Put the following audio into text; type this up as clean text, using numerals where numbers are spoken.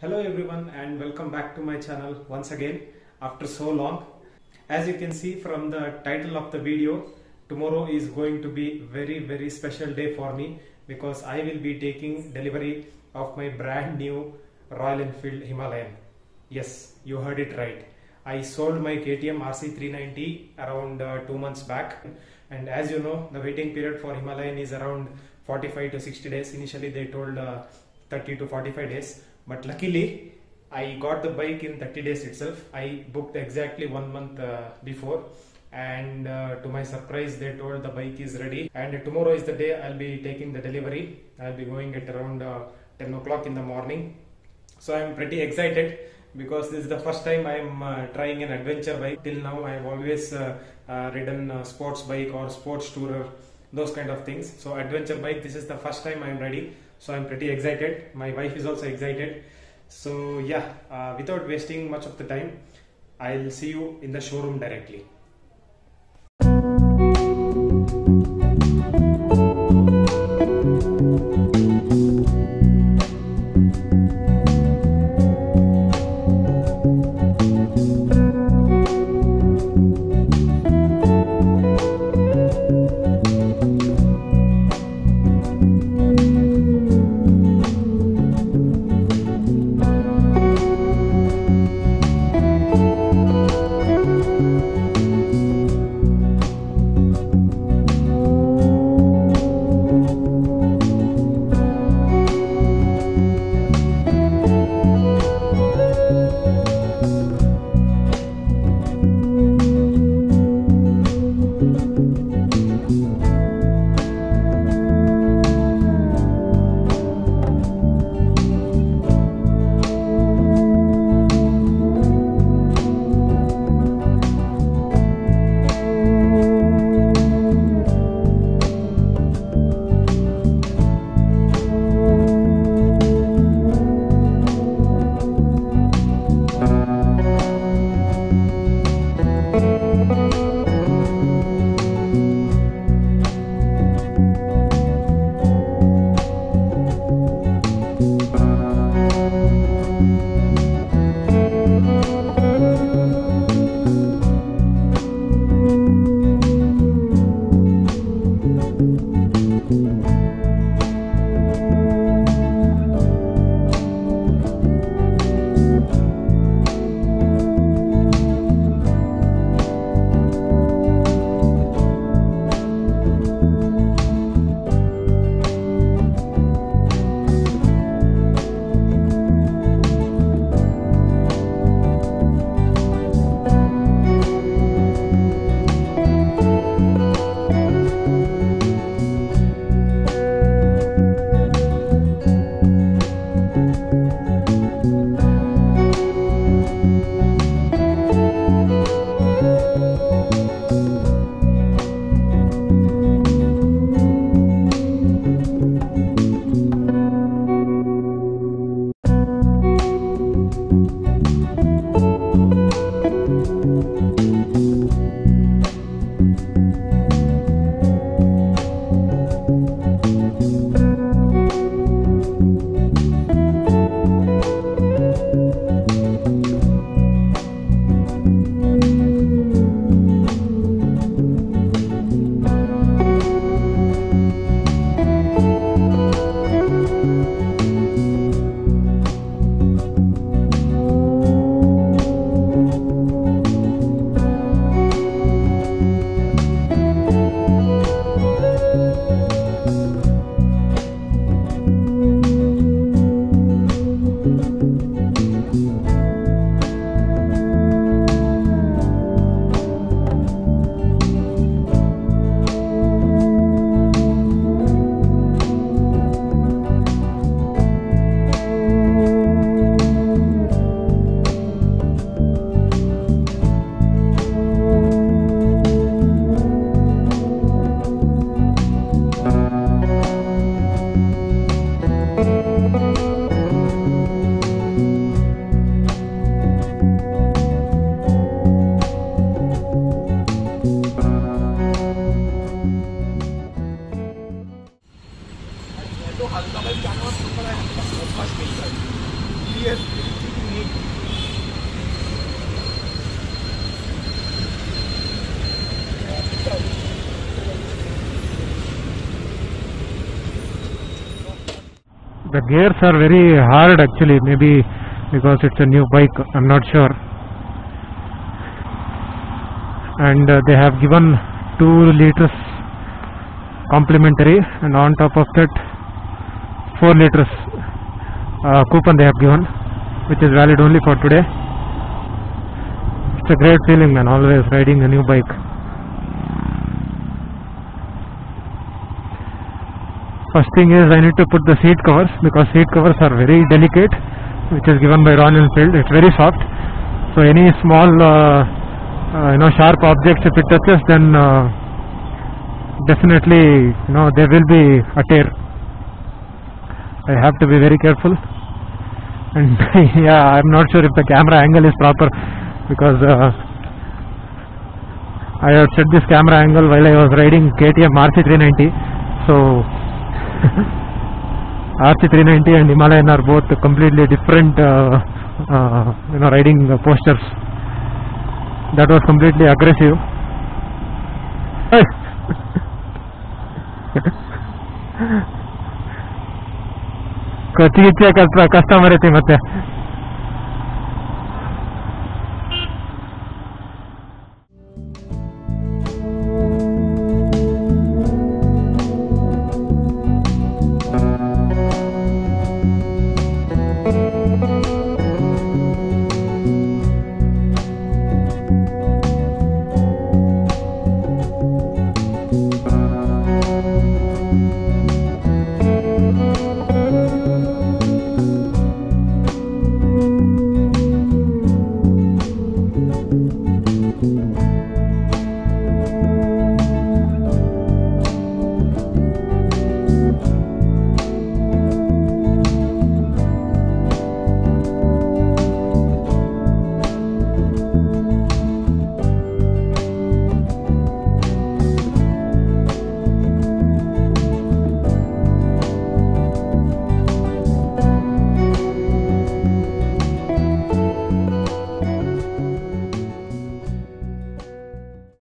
Hello everyone and welcome back to my channel once again after so long. As you can see from the title of the video, tomorrow is going to be very special day for me because I will be taking delivery of my brand new Royal Enfield Himalayan. Yes, you heard it right. I sold my KTM RC390 around 2 months back, and as you know, the waiting period for Himalayan is around 45 to 60 days. Initially they told 30 to 45 days. But luckily, I got the bike in 30 days itself. I booked exactly 1 month before, and to my surprise, they told the bike is ready. And tomorrow is the day I'll be taking the delivery. I'll be going at around 10 o'clock in the morning. So I'm pretty excited because this is the first time I'm trying an adventure bike. Till now, I've always ridden a sports bike or sports tourer, those kind of things. So adventure bike, this is the first time I'm ready. So I'm pretty excited. My wife is also excited. So yeah, without wasting much of the time, I'll see you in the showroom directly. just cheating me. The gears are very hard actually, maybe because it's a new bike, I'm not sure. And they have given 2 liters complimentary, and on top of that 4 liters coupon they have given, which is valid only for today. It's a great feeling, man, always riding a new bike. First thing is I need to put the seat covers, because seat covers are very delicate, which is given by Royal Enfield. It's very soft, so any small sharp objects, if it touches, then definitely there will be a tear. I have to be very careful. And yeah, I'm not sure if the camera angle is proper, because I had set this camera angle while I was riding KTM RC390. So RC390 and Himalayan are both completely different riding postures. That was completely aggressive. ಚಿಕಿತ್ಸೆ ಕಷ್ಟ ಮರೀತಿ ಮತ್ತೆ.